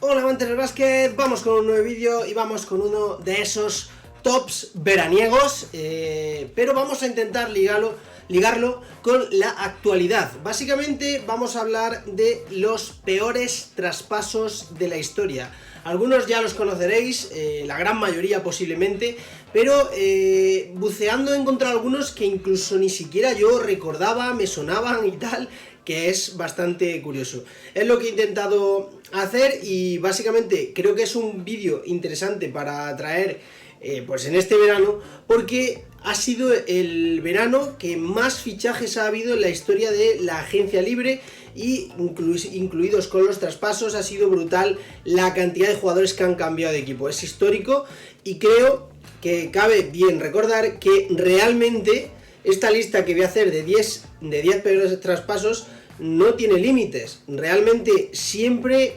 Hola amantes del básquet, vamos con un nuevo vídeo y vamos con uno de esos tops veraniegos, pero vamos a intentar ligarlo con la actualidad. Básicamente vamos a hablar de los peores traspasos de la historia. Algunos ya los conoceréis, la gran mayoría posiblemente, pero buceando he encontrado algunos que incluso ni siquiera yo recordaba, me sonaban y tal, que es bastante curioso. Es lo que he intentado hacer y básicamente creo que es un vídeo interesante para traer pues en este verano, porque ha sido el verano que más fichajes ha habido en la historia de la agencia libre, y incluidos con los traspasos ha sido brutal la cantidad de jugadores que han cambiado de equipo. Es histórico y creo que cabe bien recordar que realmente esta lista que voy a hacer de 10 peores traspasos no tiene límites. Realmente siempre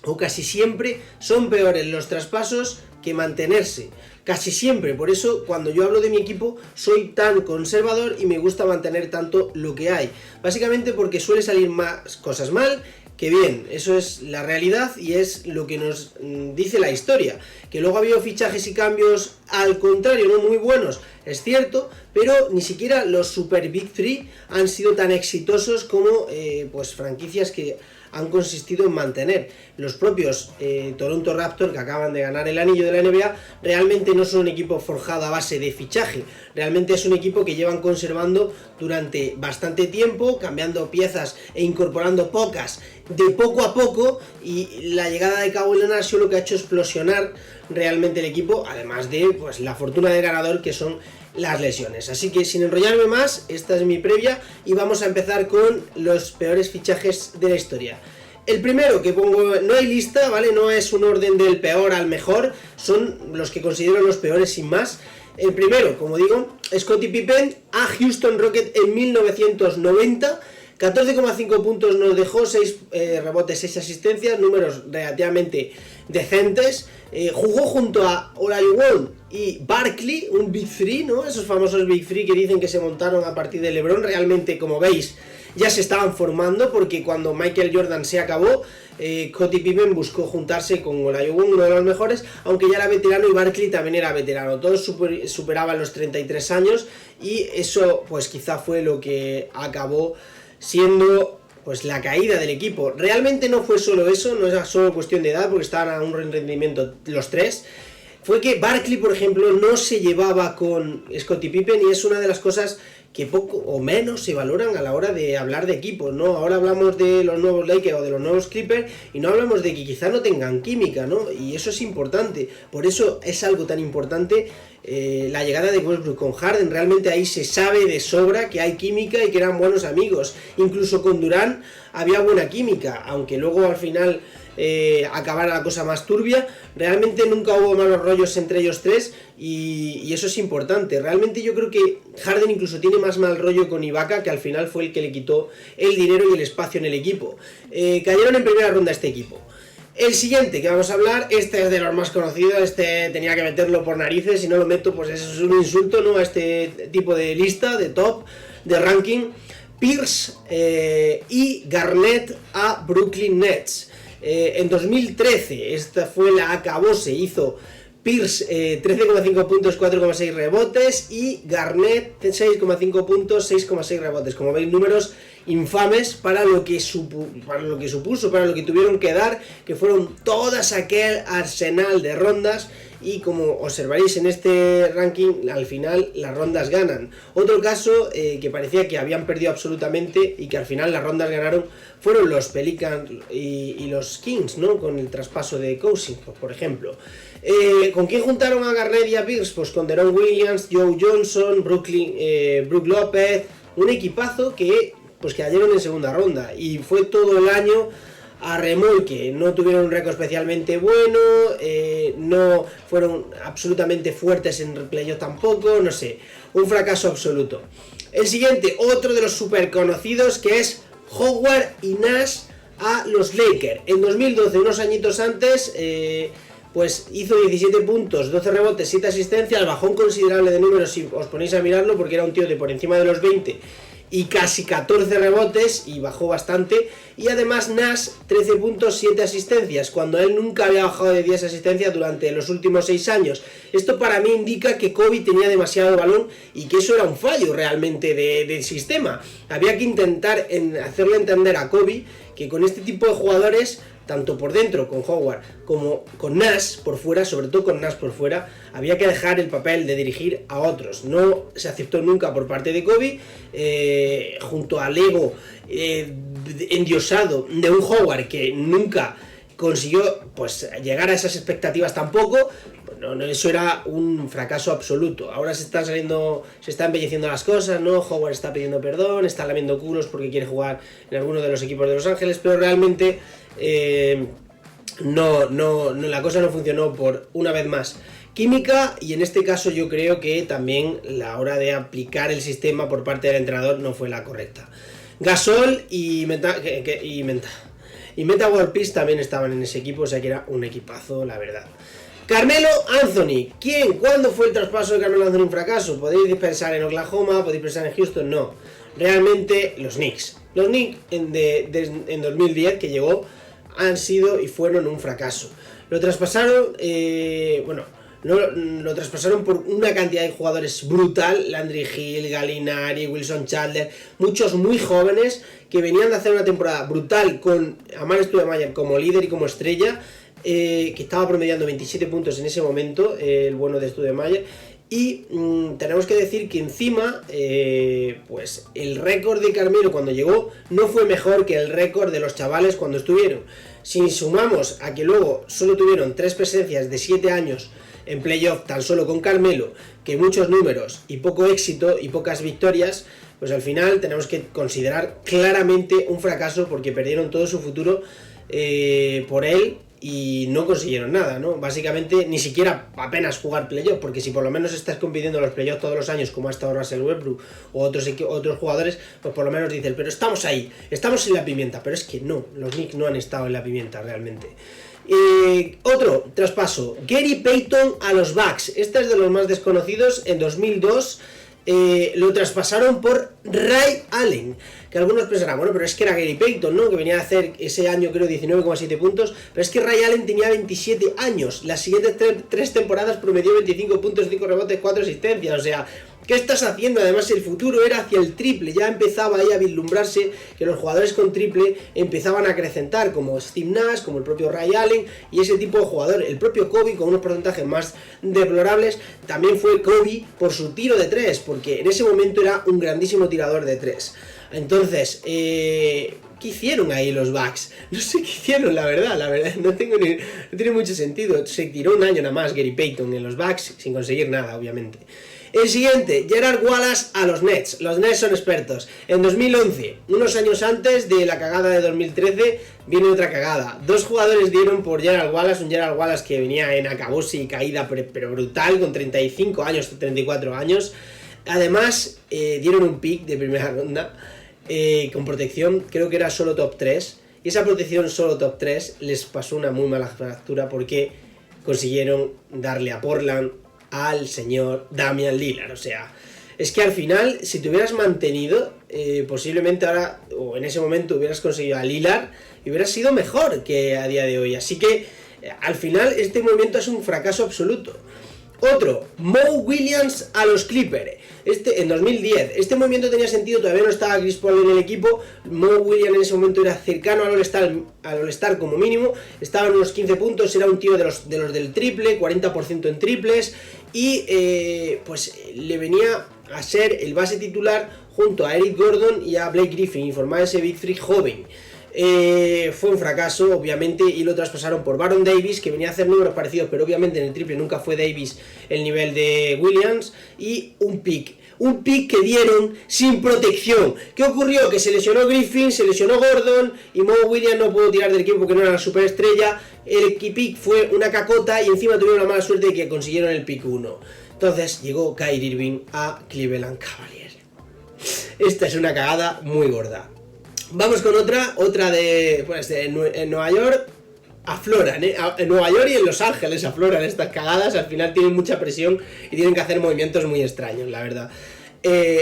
o casi siempre son peores los traspasos que mantenerse. Casi siempre. Por eso cuando yo hablo de mi equipo soy tan conservador y me gusta mantener tanto lo que hay. Básicamente porque suele salir más cosas mal que bien. Eso es la realidad y es lo que nos dice la historia. Que luego ha habido fichajes y cambios al contrario, no muy buenos, es cierto, pero ni siquiera los Super Big 3 han sido tan exitosos como pues franquicias que han consistido en mantener. Los propios Toronto Raptors, que acaban de ganar el anillo de la NBA, realmente no son un equipo forjado a base de fichaje. Realmente es un equipo que llevan conservando durante bastante tiempo, cambiando piezas e incorporando pocas de poco a poco, y la llegada de Kawhi Leonard ha sido lo que ha hecho explosionar realmente el equipo, además de pues la fortuna del ganador, que son las lesiones. Así que sin enrollarme más, esta es mi previa y vamos a empezar con los peores fichajes de la historia. El primero que pongo, no hay lista, ¿vale? No es un orden del peor al mejor, son los que considero los peores sin más. El primero, como digo, Scottie Pippen a Houston Rockets en 1990. 14,5 puntos nos dejó, 6 rebotes, 6 asistencias, números relativamente decentes. Jugó junto a Olajuwon y Barkley, un Big 3, ¿no? Esos famosos Big 3 que dicen que se montaron a partir de LeBron. Realmente, como veis, ya se estaban formando, porque cuando Michael Jordan se acabó, Scottie Pippen buscó juntarse con Olajuwon, uno de los mejores, aunque ya era veterano, y Barkley también era veterano. Todos superaban los 33 años y eso pues quizá fue lo que acabó siendo pues la caída del equipo. Realmente no fue solo eso, no es solo cuestión de edad, porque estaban a un rendimiento los tres. Fue que Barkley, por ejemplo, no se llevaba con Scottie Pippen, y es una de las cosas que poco o menos se valoran a la hora de hablar de equipos, ¿no? Ahora hablamos de los nuevos Lakers o de los nuevos Clippers y no hablamos de que quizá no tengan química, ¿no? Y eso es importante. Por eso es algo tan importante la llegada de Westbrook con Harden. Realmente ahí se sabe de sobra que hay química y que eran buenos amigos. Incluso con Durant había buena química, aunque luego al final acabara la cosa más turbia. Realmente nunca hubo malos rollos entre ellos tres, y eso es importante. Realmente yo creo que Harden incluso tiene más mal rollo con Ibaka, que al final fue el que le quitó el dinero y el espacio en el equipo. Cayeron en primera ronda este equipo. El siguiente que vamos a hablar, este es de los más conocidos, este tenía que meterlo por narices, si no lo meto pues eso es un insulto, ¿no?, a este tipo de lista, de top, de ranking. Pierce y Garnett a Brooklyn Nets. En 2013, esta fue la acabose, hizo Pierce 13,5 puntos, 4,6 rebotes, y Garnett 6,5 puntos, 6,6 rebotes. Como veis, números infames para lo que supuso, para lo que tuvieron que dar, que fueron todas aquel arsenal de rondas. Y como observaréis en este ranking, al final las rondas ganan. Otro caso que parecía que habían perdido absolutamente y que al final las rondas ganaron fueron los Pelicans y los Kings, ¿no?, con el traspaso de Cousins, por ejemplo. ¿Con quién juntaron a Garnett y a Pierce? Pues con Deron Williams, Joe Johnson, Brook López, un equipazo que cayeron en segunda ronda, y fue todo el año a remolque. No tuvieron un récord especialmente bueno, no fueron absolutamente fuertes en playoff tampoco, no sé, un fracaso absoluto. El siguiente, otro de los super conocidos, que es Howard y Nash a los Lakers. En 2012, unos añitos antes, pues hizo 17 puntos, 12 rebotes, 7 asistencias, bajón considerable de números si os ponéis a mirarlo, porque era un tío de por encima de los 20 y casi 14 rebotes y bajó bastante. Y además Nash 13 puntos, 7 asistencias, cuando él nunca había bajado de 10 asistencias durante los últimos 6 años. Esto para mí indica que Kobe tenía demasiado balón y que eso era un fallo realmente del sistema. Había que intentar hacerle entender a Kobe que con este tipo de jugadores, tanto por dentro con Howard como con Nash por fuera, sobre todo con Nash por fuera, había que dejar el papel de dirigir a otros. No se aceptó nunca por parte de Kobe, junto al ego endiosado de un Howard que nunca consiguió pues llegar a esas expectativas tampoco. No, eso era un fracaso absoluto. Ahora se están embelleciendo las cosas, ¿no? Howard está pidiendo perdón, está lamiendo culos porque quiere jugar en alguno de los equipos de Los Ángeles, pero realmente la cosa no funcionó por, una vez más, química, y en este caso yo creo que también la hora de aplicar el sistema por parte del entrenador no fue la correcta. Gasol y Metta World Peace también estaban en ese equipo, o sea que era un equipazo, la verdad. Carmelo Anthony, ¿cuándo fue el traspaso de Carmelo Anthony un fracaso? Podéis pensar en Oklahoma, podéis pensar en Houston, no. Realmente los Knicks. Los Knicks en 2010 que llegó han sido y fueron un fracaso. Lo traspasaron, lo traspasaron por una cantidad de jugadores brutal, Landry Hill, Gallinari, Wilson Chandler, muchos muy jóvenes que venían de hacer una temporada brutal con Amar'e Stoudemire como líder y como estrella, que estaba promediando 27 puntos en ese momento, el bueno de Stoudemire. Y tenemos que decir que encima, pues el récord de Carmelo cuando llegó no fue mejor que el récord de los chavales cuando estuvieron. Si sumamos a que luego solo tuvieron 3 presencias de 7 años en playoff tan solo con Carmelo, que muchos números y poco éxito y pocas victorias, pues al final tenemos que considerar claramente un fracaso porque perdieron todo su futuro por él. Y no consiguieron nada, ¿no? Básicamente ni siquiera apenas jugar playoff, porque si por lo menos estás compitiendo en los playoffs todos los años, como ha estado Russell Westbrook o otros jugadores, pues por lo menos dicen, pero estamos ahí, estamos en la pimienta. Pero es que no, los Knicks no han estado en la pimienta realmente. Otro traspaso, Gary Payton a los Bucks. Este es de los más desconocidos. En 2002 lo traspasaron por Ray Allen, que algunos pensarán, bueno, pero es que era Gary Payton, ¿no? Que venía a hacer ese año creo 19,7 puntos, pero es que Ray Allen tenía 27 años, las siguientes 3 temporadas promedió 25 puntos, 5 rebotes, 4 asistencias, o sea, ¿qué estás haciendo? Además el futuro era hacia el triple, ya empezaba ahí a vislumbrarse que los jugadores con triple empezaban a acrecentar, como Steve Nash, como el propio Ray Allen y ese tipo de jugador. El propio Kobe, con unos porcentajes más deplorables, también fue Kobe por su tiro de 3, porque en ese momento era un grandísimo tirador de 3. Entonces, ¿qué hicieron ahí los Bucks? No sé qué hicieron, la verdad, no tiene mucho sentido. Se tiró un año nada más Gary Payton en los Bucks sin conseguir nada, obviamente. El siguiente, Gerald Wallace a los Nets. Los Nets son expertos. En 2011, unos años antes de la cagada de 2013, viene otra cagada. 2 jugadores dieron por Gerald Wallace, un Gerald Wallace que venía en acabose y caída, pero brutal, con 35 años, 34 años. Además, dieron un pick de primera ronda con protección, creo que era solo top 3. Y esa protección solo top 3 les pasó una muy mala factura porque consiguieron darle a Portland al señor Damian Lillard. O sea, es que al final, si te hubieras mantenido, posiblemente ahora, o en ese momento hubieras conseguido a Lillard y hubieras sido mejor que a día de hoy. Así que, al final, este movimiento es un fracaso absoluto. Otro, Mo Williams a los Clippers. En 2010, este movimiento tenía sentido, todavía no estaba Chris Paul en el equipo. Mo Williams en ese momento era cercano al All-Star como mínimo, estaba en unos 15 puntos, era un tío de los del triple, 40% en triples, y pues le venía a ser el base titular junto a Eric Gordon y a Blake Griffin, y formar ese Big Three joven. Fue un fracaso, obviamente, y lo traspasaron por Baron Davis, que venía a hacer números parecidos, pero obviamente en el triple nunca fue Davis el nivel de Williams, y un pick que dieron sin protección. ¿Qué ocurrió? Que se lesionó Griffin, se lesionó Gordon, y Mo Williams no pudo tirar del equipo porque no era la superestrella. El pick fue una cacota, y encima tuvieron la mala suerte de que consiguieron el pick 1. Entonces llegó Kyrie Irving a Cleveland Cavaliers. Esta es una cagada muy gorda. Vamos con otra de en Nueva York. Afloran, en Nueva York y en Los Ángeles afloran estas cagadas. Al final tienen mucha presión y tienen que hacer movimientos muy extraños, la verdad.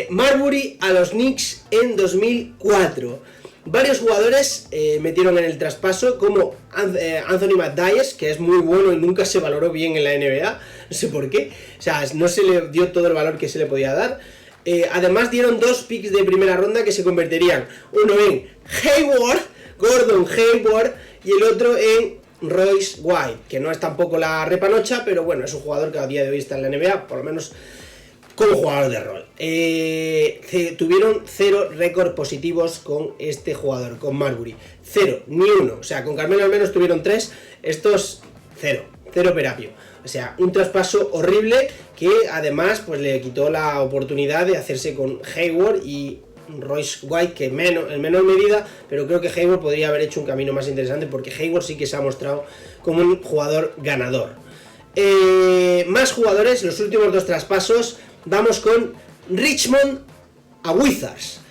Marbury a los Knicks en 2004. Varios jugadores metieron en el traspaso, como Anthony McDyess, que es muy bueno y nunca se valoró bien en la NBA, no sé por qué, o sea, no se le dio todo el valor que se le podía dar. Además dieron 2 picks de primera ronda que se convertirían, uno en Gordon Hayward, y el otro en Royce White, que no es tampoco la repanocha, pero bueno, es un jugador que a día de hoy está en la NBA, por lo menos como jugador de rol. Tuvieron 0 récords positivos con este jugador, con Marbury. 0, ni uno. O sea, con Carmelo al menos tuvieron 3. Estos 0 perapio. O sea, un traspaso horrible que además pues le quitó la oportunidad de hacerse con Hayward y Royce White, que en menor medida, pero creo que Hayward podría haber hecho un camino más interesante, porque Hayward sí que se ha mostrado como un jugador ganador. Más jugadores, los últimos 2 traspasos. Vamos con Richmond a Wizards.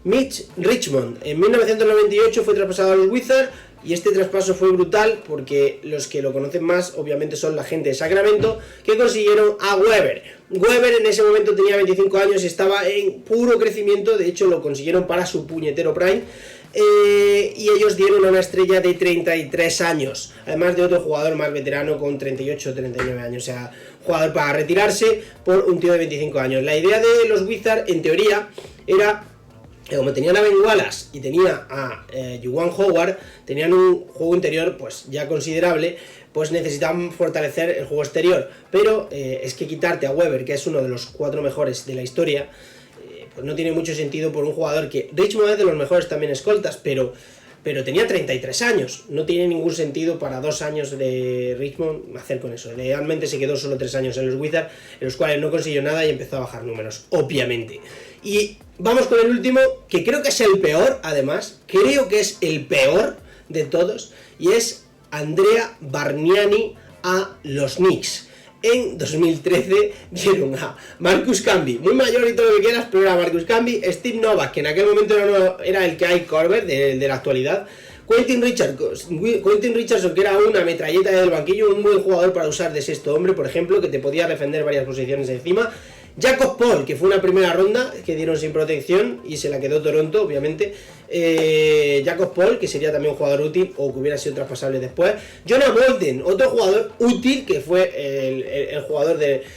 Mitch Richmond en 1998 fue traspasado a los Wizards, y este traspaso fue brutal porque los que lo conocen más obviamente son la gente de Sacramento, que consiguieron a Webber. Webber en ese momento tenía 25 años y estaba en puro crecimiento, de hecho lo consiguieron para su puñetero prime. Y ellos dieron a una estrella de 33 años, además de otro jugador más veterano con 38 o 39 años, o sea, jugador para retirarse por un tío de 25 años. La idea de los Wizards, en teoría, era que como tenían a Ben Wallace y tenía a Juwan Howard, tenían un juego interior pues ya considerable, pues necesitaban fortalecer el juego exterior, pero es que quitarte a Webber, que es uno de los 4 mejores de la historia, pues no tiene mucho sentido por un jugador que Richmond es de los mejores también escoltas, pero tenía 33 años. No tiene ningún sentido para 2 años de Richmond hacer con eso. Realmente se quedó solo 3 años en los Wizards, en los cuales no consiguió nada y empezó a bajar números, obviamente. Y vamos con el último, que creo que es el peor, además. Creo que es el peor de todos, y es Andrea Bargnani a los Knicks. En 2013 dieron a Marcus Camby, muy mayor y todo lo que quieras, pero era Marcus Camby, Steve Novak, que en aquel momento era el Kyle Korver de la actualidad, Quentin Richardson, que era una metralleta del banquillo, un buen jugador para usar de sexto hombre, por ejemplo, que te podía defender varias posiciones encima. Jacob Paul, que fue una primera ronda que dieron sin protección y se la quedó Toronto, obviamente. Jacob Paul, que sería también un jugador útil o que hubiera sido traspasable después. Jonah Bolden, otro jugador útil, que fue el jugador el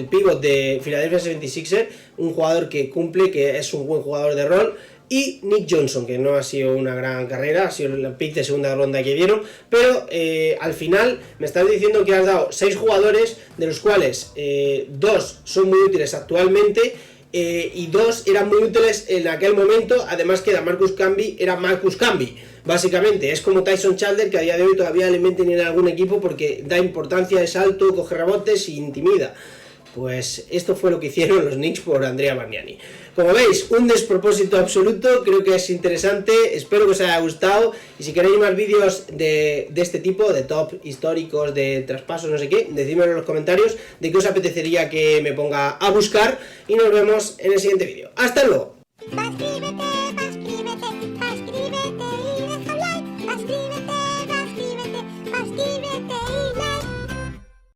pívot de Philadelphia 76ers, un jugador que cumple, que es un buen jugador de rol. Y Nick Johnson, que no ha sido una gran carrera, ha sido el pick de segunda ronda que dieron, pero al final me estás diciendo que has dado 6 jugadores, de los cuales 2 son muy útiles actualmente, y 2 eran muy útiles en aquel momento, además que Marcus Camby era Marcus Camby. Básicamente es como Tyson Chandler, que a día de hoy todavía le meten en algún equipo porque da importancia, es alto, coge rebotes y intimida. Pues esto fue lo que hicieron los Knicks por Andrea Bargnani. Como veis, un despropósito absoluto, creo que es interesante, espero que os haya gustado, y si queréis más vídeos de este tipo, de top históricos, de traspasos, no sé qué, decídmelo en los comentarios de qué os apetecería que me ponga a buscar, y nos vemos en el siguiente vídeo. ¡Hasta luego!